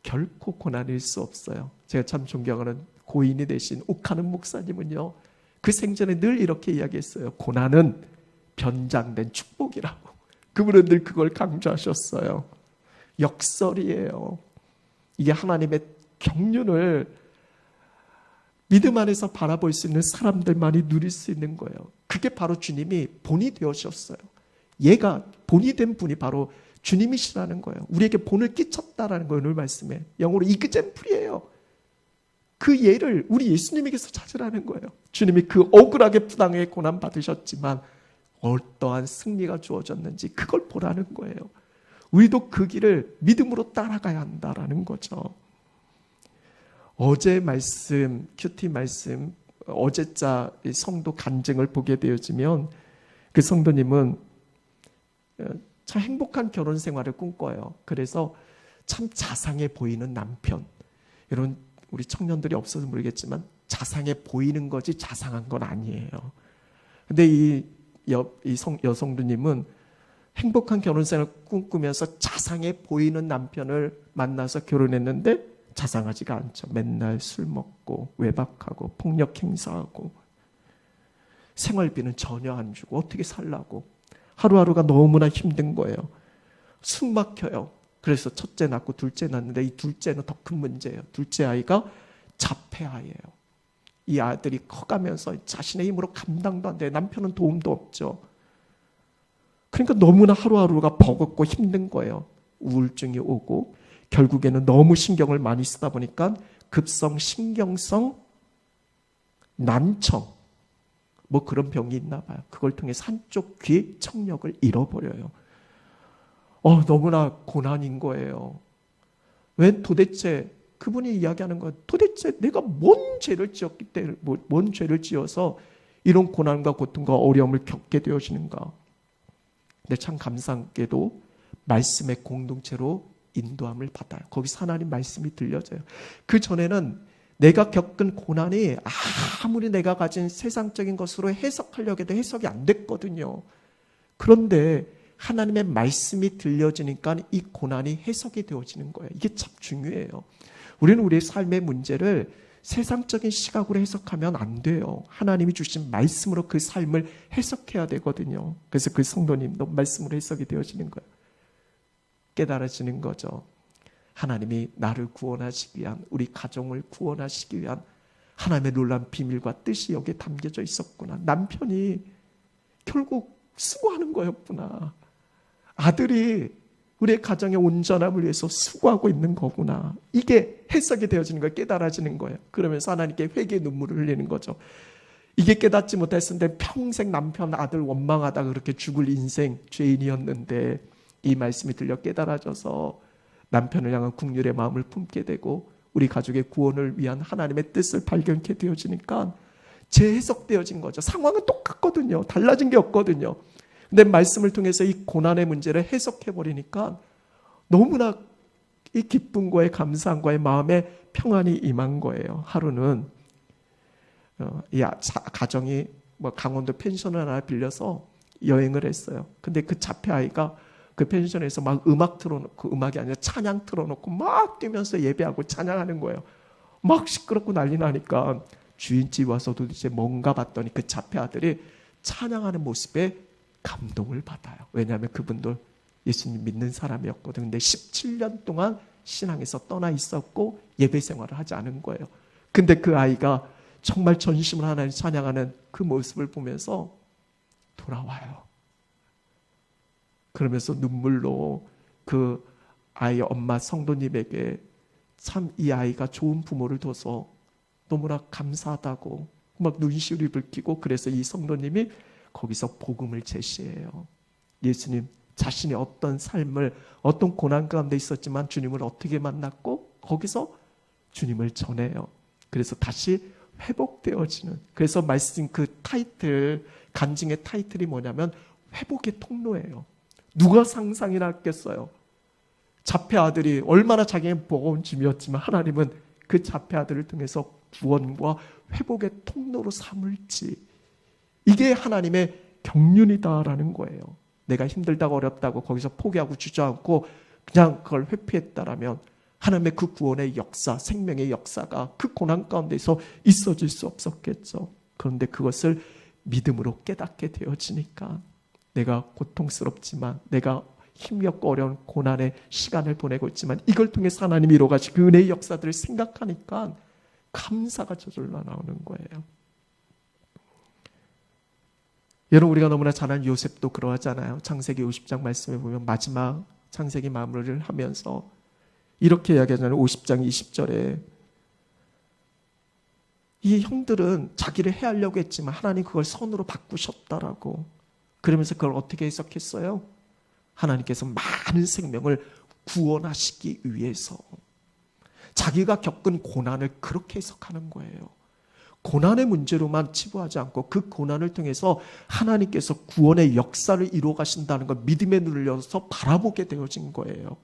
결코 고난일 수 없어요. 제가 참 존경하는 고인이 되신 옥하는 목사님은요, 그 생전에 늘 이렇게 이야기했어요. 고난은 변장된 축복이라고. 그분은 늘 그걸 강조하셨어요. 역설이에요. 이게 하나님의 경륜을 믿음 안에서 바라볼 수 있는 사람들만이 누릴 수 있는 거예요. 그게 바로 주님이 본이 되어주셨어요. 얘가 본이 된 분이 바로 주님이시라는 거예요. 우리에게 본을 끼쳤다라는 거예요. 오늘 말씀에 영어로 이그젠플이에요. 그 예를 우리 예수님에게서 찾으라는 거예요. 주님이 그 억울하게 부당하게 고난 받으셨지만 어떠한 승리가 주어졌는지 그걸 보라는 거예요. 우리도 그 길을 믿음으로 따라가야 한다라는 거죠. 어제 말씀, 큐티 말씀, 어제자 성도 간증을 보게 되어지면 그 성도님은 참 행복한 결혼 생활을 꿈꿔요. 그래서 참 자상해 보이는 남편, 이런 우리 청년들이 없어서 모르겠지만 자상해 보이는 거지 자상한 건 아니에요. 근데 이 여성도님은 행복한 결혼 생활을 꿈꾸면서 자상해 보이는 남편을 만나서 결혼했는데 자상하지가 않죠. 맨날 술 먹고 외박하고 폭력 행사하고 생활비는 전혀 안 주고 어떻게 살라고 하루하루가 너무나 힘든 거예요. 숨 막혀요. 그래서 첫째 낳고 둘째 낳는데 이 둘째는 더 큰 문제예요. 둘째 아이가 자폐아이예요. 이 아들이 커가면서 자신의 힘으로 감당도 안 돼요. 남편은 도움도 없죠. 그러니까 너무나 하루하루가 버겁고 힘든 거예요. 우울증이 오고 결국에는 너무 신경을 많이 쓰다 보니까 급성 신경성 난청 뭐 그런 병이 있나 봐요. 그걸 통해서 한쪽 귀 청력을 잃어버려요. 너무나 고난인 거예요. 왜 도대체 그분이 이야기하는 건 도대체 내가 뭔 죄를 지었기 때문에 뭔 죄를 지어서 이런 고난과 고통과 어려움을 겪게 되어지는가. 근데 참 감사하게도 말씀의 공동체로 인도함을 받아요. 거기서 하나님 말씀이 들려져요. 그 전에는 내가 겪은 고난이 아무리 내가 가진 세상적인 것으로 해석하려고 해도 해석이 안 됐거든요. 그런데 하나님의 말씀이 들려지니까 이 고난이 해석이 되어지는 거예요. 이게 참 중요해요. 우리는 우리의 삶의 문제를 세상적인 시각으로 해석하면 안 돼요. 하나님이 주신 말씀으로 그 삶을 해석해야 되거든요. 그래서 그 성도님도 말씀으로 해석이 되어지는 거예요. 깨달아지는 거죠. 하나님이 나를 구원하시기 위한, 우리 가정을 구원하시기 위한 하나님의 놀라운 비밀과 뜻이 여기에 담겨져 있었구나. 남편이 결국 수고하는 거였구나. 아들이 우리의 가정의 온전함을 위해서 수고하고 있는 거구나. 이게 해석이 되어지는 거예요. 깨달아지는 거예요. 그러면서 하나님께 회개의 눈물을 흘리는 거죠. 이게 깨닫지 못했는데 평생 남편 아들 원망하다가 그렇게 죽을 인생 죄인이었는데 이 말씀이 들려 깨달아져서 남편을 향한 긍휼의 마음을 품게 되고 우리 가족의 구원을 위한 하나님의 뜻을 발견케 되어지니까 재해석되어진 거죠. 상황은 똑같거든요. 달라진 게 없거든요. 근데 말씀을 통해서 이 고난의 문제를 해석해버리니까 너무나 이 기쁨과의 감사함과의 마음에 평안이 임한 거예요. 하루는 이 가정이 강원도 펜션을 하나 빌려서 여행을 했어요. 근데 그 자폐아이가 그 펜션에서 막 음악 틀어놓고, 음악이 아니라 찬양 틀어놓고 막 뛰면서 예배하고 찬양하는 거예요. 막 시끄럽고 난리 나니까 주인집 와서 도대체 뭔가 봤더니 그 자폐 아들이 찬양하는 모습에 감동을 받아요. 왜냐하면 그분도 예수님 믿는 사람이었거든요. 근데 17년 동안 신앙에서 떠나 있었고 예배 생활을 하지 않은 거예요. 근데 그 아이가 정말 전심으로 하나님 찬양하는 그 모습을 보면서 돌아와요. 그러면서 눈물로 그 아이의 엄마 성도님에게 참 이 아이가 좋은 부모를 둬서 너무나 감사하다고 막 눈시울이 붉히고, 그래서 이 성도님이 거기서 복음을 제시해요. 예수님 자신이 어떤 삶을, 어떤 고난 가운데 있었지만 주님을 어떻게 만났고 거기서 주님을 전해요. 그래서 다시 회복되어지는, 그래서 말씀 그 타이틀, 간증의 타이틀이 뭐냐면 회복의 통로예요. 누가 상상이나 했겠어요? 잡혀 아들이 얼마나 자기에게 버거운 짐이었지만 하나님은 그 잡혀 아들을 통해서 구원과 회복의 통로로 삼을지, 이게 하나님의 경륜이다라는 거예요. 내가 힘들다고 어렵다고 거기서 포기하고 주저앉고 그냥 그걸 회피했다라면 하나님의 그 구원의 역사, 생명의 역사가 그 고난 가운데서 있어질 수 없었겠죠. 그런데 그것을 믿음으로 깨닫게 되어지니까 내가 고통스럽지만, 내가 힘이 없고 어려운 고난의 시간을 보내고 있지만 이걸 통해서 하나님이 이루어가신 그 은혜의 역사들을 생각하니까 감사가 저절로 나오는 거예요. 여러분, 우리가 너무나 잘 아는 요셉도 그러하잖아요. 창세기 50장 말씀에 보면 마지막 창세기 마무리를 하면서 이렇게 이야기하잖아요. 50장 20절에 이 형들은 자기를 해하려고 했지만 하나님 그걸 선으로 바꾸셨다라고. 그러면서 그걸 어떻게 해석했어요? 하나님께서 많은 생명을 구원하시기 위해서. 자기가 겪은 고난을 그렇게 해석하는 거예요. 고난의 문제로만 치부하지 않고 그 고난을 통해서 하나님께서 구원의 역사를 이루어 가신다는 걸 믿음에 눌려서 바라보게 되어진 거예요.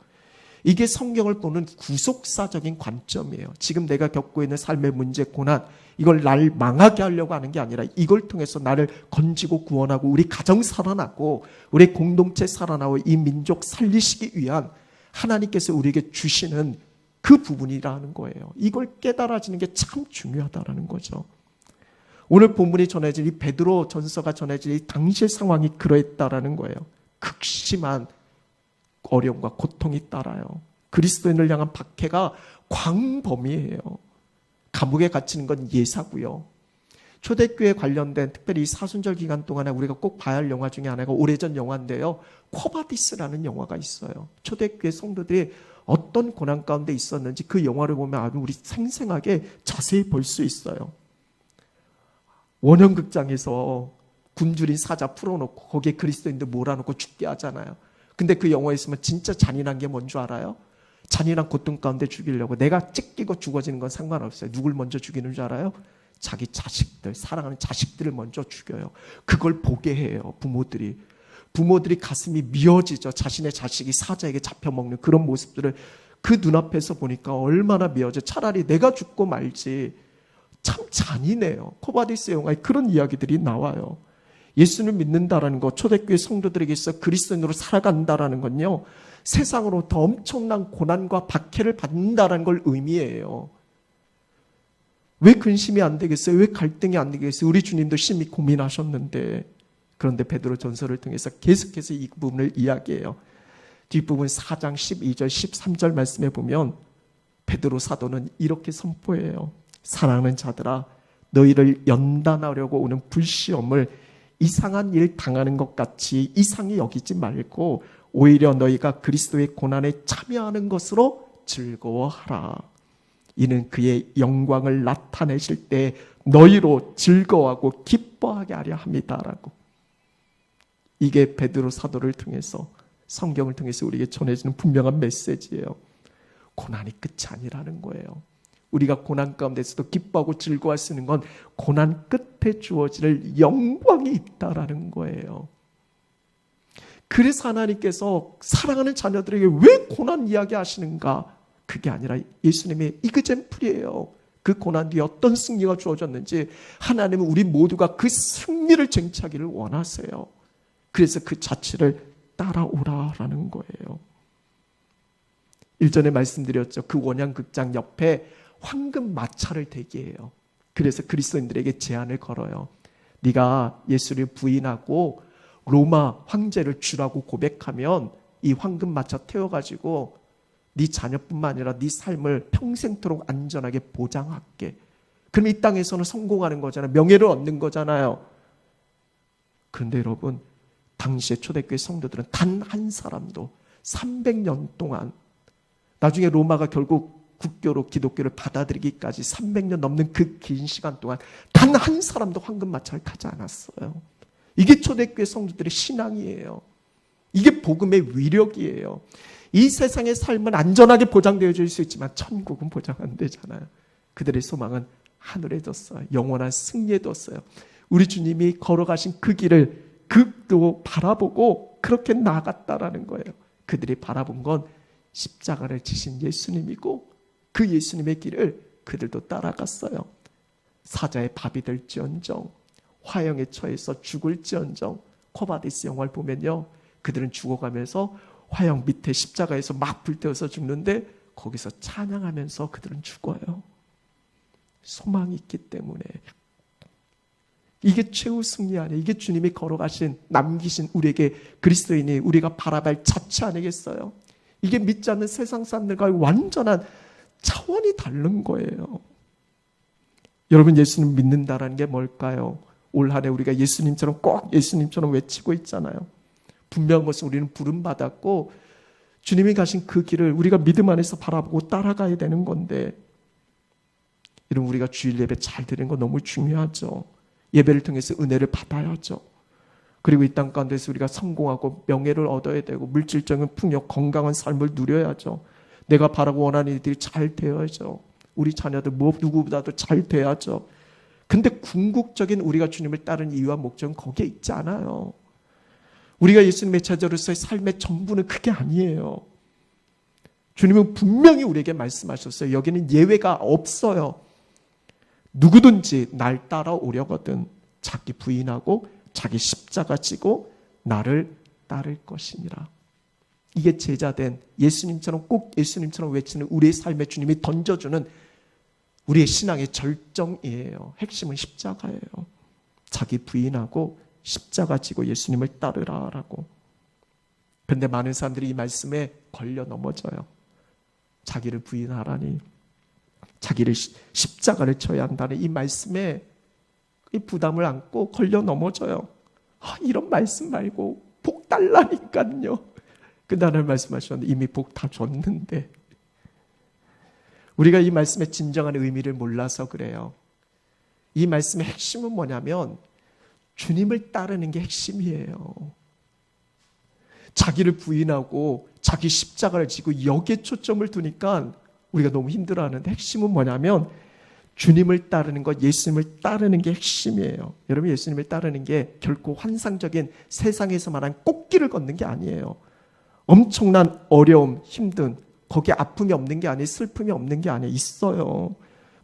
이게 성경을 보는 구속사적인 관점이에요. 지금 내가 겪고 있는 삶의 문제, 고난, 이걸 날 망하게 하려고 하는 게 아니라 이걸 통해서 나를 건지고 구원하고 우리 가정 살아나고 우리 공동체 살아나고 이 민족 살리시기 위한 하나님께서 우리에게 주시는 그 부분이라는 거예요. 이걸 깨달아지는 게 참 중요하다는 거죠. 오늘 본문이 전해질 이 베드로 전서가 전해질 이 당시의 상황이 그러했다라는 거예요. 극심한 어려움과 고통이 따라요. 그리스도인을 향한 박해가 광범위해요. 감옥에 갇히는 건 예사고요. 초대교회 관련된 특별히 이 사순절 기간 동안에 우리가 꼭 봐야 할 영화 중에 하나가 오래전 영화인데요. 쿼바디스라는 영화가 있어요. 초대교회 성도들이 어떤 고난 가운데 있었는지 그 영화를 보면 아주 우리 생생하게 자세히 볼 수 있어요. 원형극장에서 굶주린 사자 풀어놓고 거기에 그리스도인들 몰아놓고 죽게 하잖아요. 근데 그 영화에 있으면 진짜 잔인한 게 뭔 줄 알아요? 잔인한 고통 가운데 죽이려고 내가 찢기고 죽어지는 건 상관없어요. 누굴 먼저 죽이는 줄 알아요? 자기 자식들, 사랑하는 자식들을 먼저 죽여요. 그걸 보게 해요. 부모들이 가슴이 미어지죠. 자신의 자식이 사자에게 잡혀먹는 그런 모습들을 그 눈앞에서 보니까 얼마나 미어져. 차라리 내가 죽고 말지. 참 잔인해요. 코바디스 영화에 그런 이야기들이 나와요. 예수를 믿는다라는 것, 초대교회 성도들에게 있어 그리스도인으로 살아간다라는 건요, 세상으로 더 엄청난 고난과 박해를 받는다라는 걸 의미해요. 왜 근심이 안 되겠어요? 왜 갈등이 안 되겠어요? 우리 주님도 심히 고민하셨는데. 그런데 베드로 전서를 통해서 계속해서 이 부분을 이야기해요. 뒷부분 4장 12절 13절 말씀에 보면 베드로 사도는 이렇게 선포해요. 사랑하는 자들아, 너희를 연단하려고 오는 불시험을 이상한 일 당하는 것 같이 이상히 여기지 말고 오히려 너희가 그리스도의 고난에 참여하는 것으로 즐거워하라. 이는 그의 영광을 나타내실 때 너희로 즐거워하고 기뻐하게 하려 합니다라고. 이게 베드로 사도를 통해서, 성경을 통해서 우리에게 전해지는 분명한 메시지예요. 고난이 끝이 아니라는 거예요. 우리가 고난 가운데서도 기뻐하고 즐거워할 수 있는 건 고난 끝에 주어질 영광이 있다라는 거예요. 그래서 하나님께서 사랑하는 자녀들에게 왜 고난 이야기 하시는가? 그게 아니라 예수님의 이그젠플이에요. 그 고난 뒤에 어떤 승리가 주어졌는지 하나님은 우리 모두가 그 승리를 쟁취하기를 원하세요. 그래서 그 자체를 따라오라라는 거예요. 일전에 말씀드렸죠. 그 원양극장 옆에 황금 마차를 대기해요. 그래서 그리스도인들에게 제안을 걸어요. 네가 예수를 부인하고 로마 황제를 주라고 고백하면 이 황금 마차 태워가지고 네 자녀뿐만 아니라 네 삶을 평생토록 안전하게 보장할게. 그럼 이 땅에서는 성공하는 거잖아요. 명예를 얻는 거잖아요. 그런데 여러분, 당시의 초대교회 성도들은 단 한 사람도 300년 동안, 나중에 로마가 결국 국교로 기독교를 받아들이기까지 300년 넘는 그 긴 시간 동안 단 한 사람도 황금 마차를 타지 않았어요. 이게 초대교회 성도들의 신앙이에요. 이게 복음의 위력이에요. 이 세상의 삶은 안전하게 보장되어질 수 있지만 천국은 보장 안 되잖아요. 그들의 소망은 하늘에 뒀어요. 영원한 승리에 뒀어요. 우리 주님이 걸어가신 그 길을 그도 바라보고 그렇게 나아갔다라는 거예요. 그들이 바라본 건 십자가를 지신 예수님이고 그 예수님의 길을 그들도 따라갔어요. 사자의 밥이 될지언정, 화형에 처해서 죽을지언정. 코바디스 영화를 보면요, 그들은 죽어가면서 화형 밑에 십자가에서 막 불태워서 죽는데 거기서 찬양하면서 그들은 죽어요. 소망이 있기 때문에. 이게 최후 승리 아니에요. 이게 주님이 걸어가신, 남기신 우리에게 그리스도인이 우리가 바라볼 자체 아니겠어요? 이게 믿지 않는 세상 사람들과의 완전한 차원이 다른 거예요. 여러분, 예수님 믿는다라는 게 뭘까요? 올 한 해 우리가 예수님처럼 꼭 예수님처럼 외치고 있잖아요. 분명한 것은 우리는 부름받았고 주님이 가신 그 길을 우리가 믿음 안에서 바라보고 따라가야 되는 건데, 여러분, 우리가 주일 예배 잘 드리는 거 너무 중요하죠. 예배를 통해서 은혜를 받아야죠. 그리고 이 땅 가운데서 우리가 성공하고 명예를 얻어야 되고 물질적인 풍요, 건강한 삶을 누려야죠. 내가 바라고 원하는 일들이 잘 되어야죠. 우리 자녀들 누구보다도 잘 돼야죠. 근데 궁극적인 우리가 주님을 따르는 이유와 목적은 거기에 있지 않아요. 우리가 예수님의 제자로서의 삶의 전부는 그게 아니에요. 주님은 분명히 우리에게 말씀하셨어요. 여기는 예외가 없어요. 누구든지 날 따라오려거든 자기 부인하고 자기 십자가 지고 나를 따를 것이니라. 이게 제자된 예수님처럼, 꼭 예수님처럼 외치는 우리의 삶에 주님이 던져주는 우리의 신앙의 절정이에요. 핵심은 십자가예요. 자기 부인하고 십자가 지고 예수님을 따르라라고. 그런데 많은 사람들이 이 말씀에 걸려 넘어져요. 자기를 부인하라니, 자기를 십자가를 져야 한다는 이 말씀에 이 부담을 안고 걸려 넘어져요. 이런 말씀 말고 복 달라니까요. 그날을 말씀하셨는데 이미 복 다 줬는데, 우리가 이 말씀의 진정한 의미를 몰라서 그래요. 이 말씀의 핵심은 뭐냐면 주님을 따르는 게 핵심이에요. 자기를 부인하고 자기 십자가를 지고 여기에 초점을 두니까 우리가 너무 힘들어하는데, 핵심은 뭐냐면 주님을 따르는 것, 예수님을 따르는 게 핵심이에요. 여러분, 예수님을 따르는 게 결코 환상적인 세상에서 말한 꽃길을 걷는 게 아니에요. 엄청난 어려움, 힘든, 거기에 아픔이 없는 게 아니에요. 슬픔이 없는 게 아니에요. 있어요.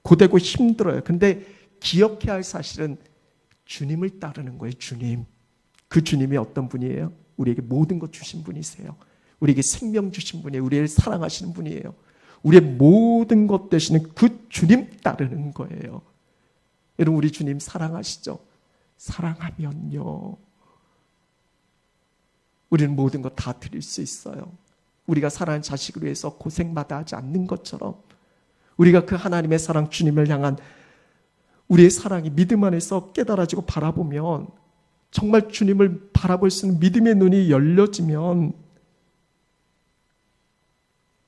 고되고 힘들어요. 근데 기억해야 할 사실은 주님을 따르는 거예요. 주님. 그 주님이 어떤 분이에요? 우리에게 모든 것 주신 분이세요. 우리에게 생명 주신 분이에요. 우리를 사랑하시는 분이에요. 우리의 모든 것 되시는 그 주님 따르는 거예요. 여러분, 우리 주님 사랑하시죠? 사랑하면요, 우리는 모든 것 다 드릴 수 있어요. 우리가 사랑하는 자식을 위해서 고생마다 하지 않는 것처럼, 우리가 그 하나님의 사랑, 주님을 향한 우리의 사랑이 믿음 안에서 깨달아지고 바라보면, 정말 주님을 바라볼 수 있는 믿음의 눈이 열려지면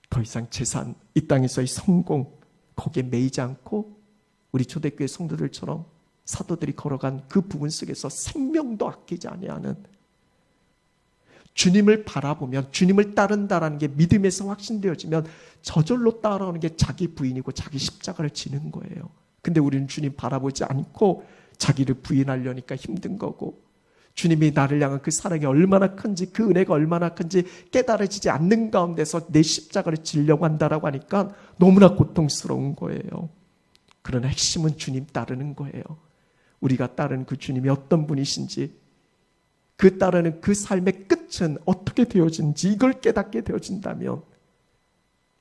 더 이상 재산, 이 땅에서의 성공, 거기에 매이지 않고 우리 초대교회 성도들처럼 사도들이 걸어간 그 부분 속에서 생명도 아끼지 아니하는, 주님을 바라보면, 주님을 따른다라는 게 믿음에서 확신되어지면 저절로 따라오는 게 자기 부인이고 자기 십자가를 지는 거예요. 근데 우리는 주님 바라보지 않고 자기를 부인하려니까 힘든 거고, 주님이 나를 향한 그 사랑이 얼마나 큰지, 그 은혜가 얼마나 큰지 깨달아지지 않는 가운데서 내 십자가를 지려고 한다라고 하니까 너무나 고통스러운 거예요. 그러나 핵심은 주님 따르는 거예요. 우리가 따르는 그 주님이 어떤 분이신지, 그 따르는 그 삶의 끝은 어떻게 되어지는지 이걸 깨닫게 되어진다면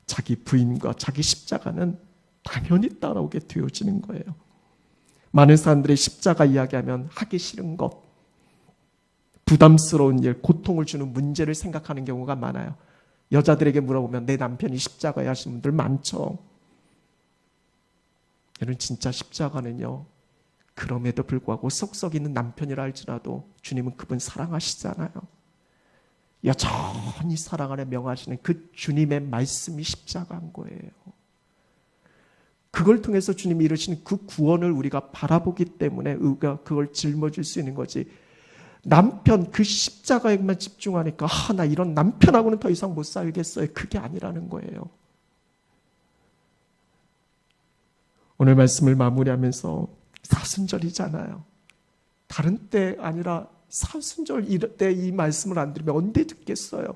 자기 부인과 자기 십자가는 당연히 따라오게 되어지는 거예요. 많은 사람들이 십자가 이야기하면 하기 싫은 것, 부담스러운 일, 고통을 주는 문제를 생각하는 경우가 많아요. 여자들에게 물어보면 내 남편이 십자가야 하시는 분들 많죠. 여러분, 진짜 십자가는요, 그럼에도 불구하고 썩썩이는 남편이라 할지라도 주님은 그분 사랑하시잖아요. 여전히 사랑하며 명하시는 그 주님의 말씀이 십자가인 거예요. 그걸 통해서 주님이 이루시는 그 구원을 우리가 바라보기 때문에 우리가 그걸 짊어질 수 있는 거지. 남편 그 십자가에만 집중하니까 나 이런 남편하고는 더 이상 못 살겠어요. 그게 아니라는 거예요. 오늘 말씀을 마무리하면서 사순절이잖아요. 다른 때 아니라 사순절 때 이 말씀을 안 들으면 언제 듣겠어요?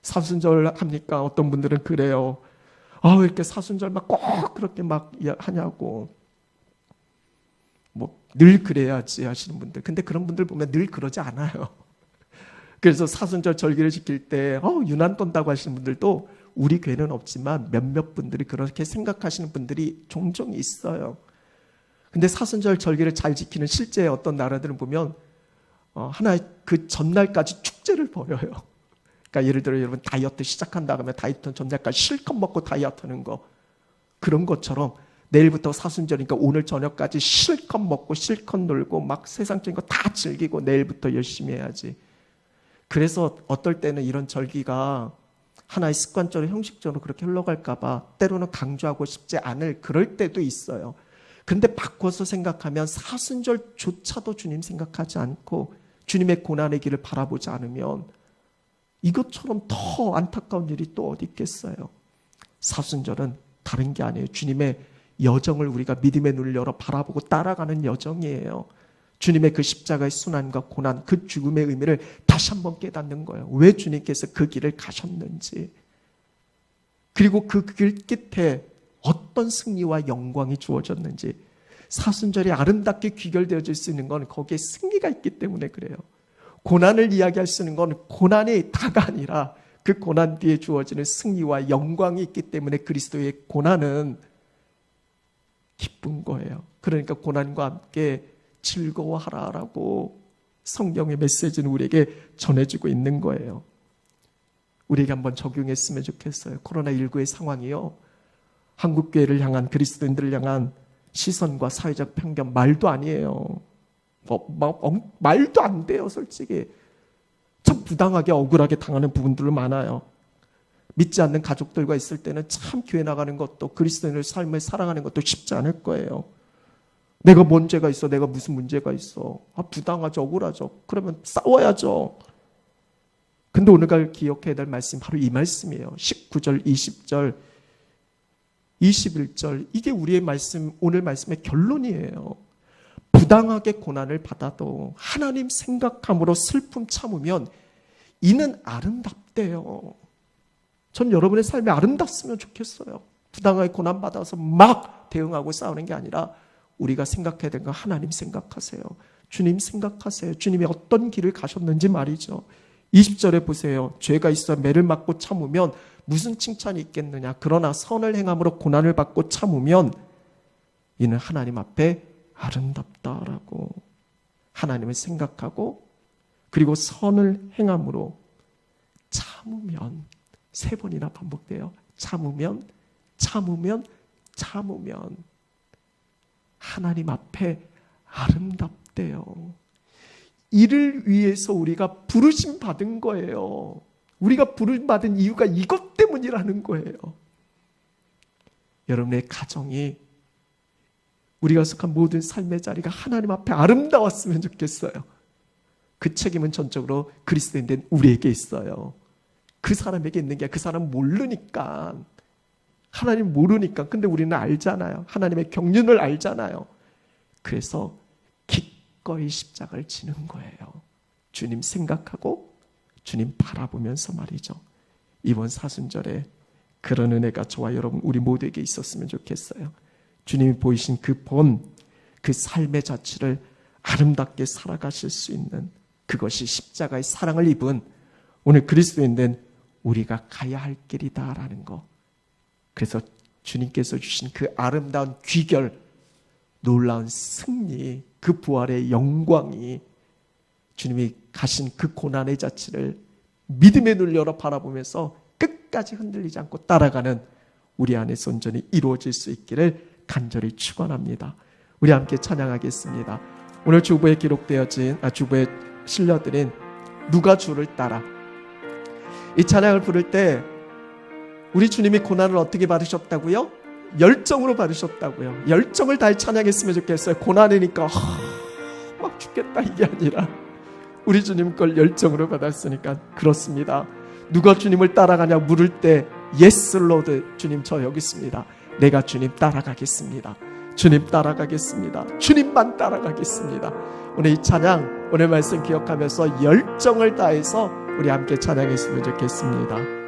사순절 합니까? 어떤 분들은 그래요. 왜 이렇게 사순절 막 꼭 그렇게 막 하냐고. 늘 그래야지 하시는 분들. 근데 그런 분들 보면 늘 그러지 않아요. 그래서 사순절 절기를 지킬 때 유난 떤다고 하시는 분들도 우리 교회는 없지만 몇몇 분들이 그렇게 생각하시는 분들이 종종 있어요. 근데 사순절 절기를 잘 지키는 실제 어떤 나라들은 보면 하나의 그 전날까지 축제를 벌여요. 그러니까 예를 들어 여러분 다이어트 시작한다 그러면 다이어트 전날까지 실컷 먹고 다이어트 하는 거, 그런 것처럼 내일부터 사순절이니까 오늘 저녁까지 실컷 먹고 실컷 놀고 막 세상적인 거 다 즐기고 내일부터 열심히 해야지. 그래서 어떨 때는 이런 절기가 하나의 습관적으로 형식적으로 그렇게 흘러갈까 봐 때로는 강조하고 싶지 않을 그럴 때도 있어요. 근데 바꿔서 생각하면 사순절조차도 주님 생각하지 않고 주님의 고난의 길을 바라보지 않으면 이것처럼 더 안타까운 일이 또 어디 있겠어요. 사순절은 다른 게 아니에요. 주님의 여정을 우리가 믿음의 눈을 열어 바라보고 따라가는 여정이에요. 주님의 그 십자가의 순환과 고난, 그 죽음의 의미를 다시 한번 깨닫는 거예요. 왜 주님께서 그 길을 가셨는지, 그리고 그 길 끝에 어떤 승리와 영광이 주어졌는지. 사순절이 아름답게 귀결되어질 수 있는 건 거기에 승리가 있기 때문에 그래요. 고난을 이야기할 수 있는 건 고난이 다가 아니라 그 고난 뒤에 주어지는 승리와 영광이 있기 때문에 그리스도의 고난은 기쁜 거예요. 그러니까 고난과 함께 즐거워하라라고 성경의 메시지는 우리에게 전해주고 있는 거예요. 우리에게 한번 적용했으면 좋겠어요. 코로나19의 상황이요, 한국교회를 향한, 그리스도인들을 향한 시선과 사회적 편견 말도 아니에요. 말도 안 돼요. 솔직히 참 부당하게 억울하게 당하는 부분들도 많아요. 믿지 않는 가족들과 있을 때는 참 교회 나가는 것도 그리스도인의 삶을 살아가는 것도 쉽지 않을 거예요. 내가 뭔 죄가 있어? 내가 무슨 문제가 있어? 부당하죠. 억울하죠. 그러면 싸워야죠. 근데 오늘 기억해야 될 말씀 바로 이 말씀이에요. 19절, 20절, 21절. 이게 우리의 말씀, 오늘 말씀의 결론이에요. 부당하게 고난을 받아도 하나님 생각함으로 슬픔 참으면 이는 아름답대요. 전 여러분의 삶이 아름답으면 좋겠어요. 부당하게 고난받아서 막 대응하고 싸우는 게 아니라 우리가 생각해야 되는 건 하나님 생각하세요. 주님 생각하세요. 주님이 어떤 길을 가셨는지 말이죠. 20절에 보세요. 죄가 있어 매를 맞고 참으면 무슨 칭찬이 있겠느냐. 그러나 선을 행함으로 고난을 받고 참으면 이는 하나님 앞에 아름답다라고. 하나님을 생각하고 그리고 선을 행함으로 참으면, 3번이나 반복돼요. 참으면 하나님 앞에 아름답대요. 이를 위해서 우리가 부르심 받은 거예요. 우리가 부르심 받은 이유가 이것 때문이라는 거예요. 여러분의 가정이, 우리가 속한 모든 삶의 자리가 하나님 앞에 아름다웠으면 좋겠어요. 그 책임은 전적으로 그리스도인 된 우리에게 있어요. 그 사람에게 있는 게, 그 사람 모르니까, 하나님 모르니까. 근데 우리는 알잖아요. 하나님의 경륜을 알잖아요. 그래서 기꺼이 십자가를 지는 거예요. 주님 생각하고 주님 바라보면서 말이죠. 이번 사순절에 그런 은혜가 저와 여러분 우리 모두에게 있었으면 좋겠어요. 주님이 보이신 그 본, 그 삶의 자체를 아름답게 살아가실 수 있는, 그것이 십자가의 사랑을 입은 오늘 그리스도인 된 우리가 가야 할 길이다라는 거. 그래서 주님께서 주신 그 아름다운 귀결, 놀라운 승리, 그 부활의 영광이, 주님이 가신 그 고난의 자체를 믿음의 눈을 열어 바라보면서 끝까지 흔들리지 않고 따라가는 우리 안에서 온전히 이루어질 수 있기를 간절히 축원합니다. 우리 함께 찬양하겠습니다. 오늘 주보에 기록되어진, 주보에 실려드린 누가 주를 따라, 이 찬양을 부를 때 우리 주님이 고난을 어떻게 받으셨다고요? 열정으로 받으셨다고요. 열정을 다해 찬양했으면 좋겠어요. 고난이니까 막 죽겠다 이게 아니라 우리 주님 걸 열정으로 받았으니까 그렇습니다. 누가 주님을 따라가냐 물을 때 Yes Lord, 주님 저 여기 있습니다. 내가 주님 따라가겠습니다. 주님 따라가겠습니다. 주님만 따라가겠습니다. 오늘 이 찬양, 오늘 말씀 기억하면서 열정을 다해서 우리 함께 찬양했으면 좋겠습니다.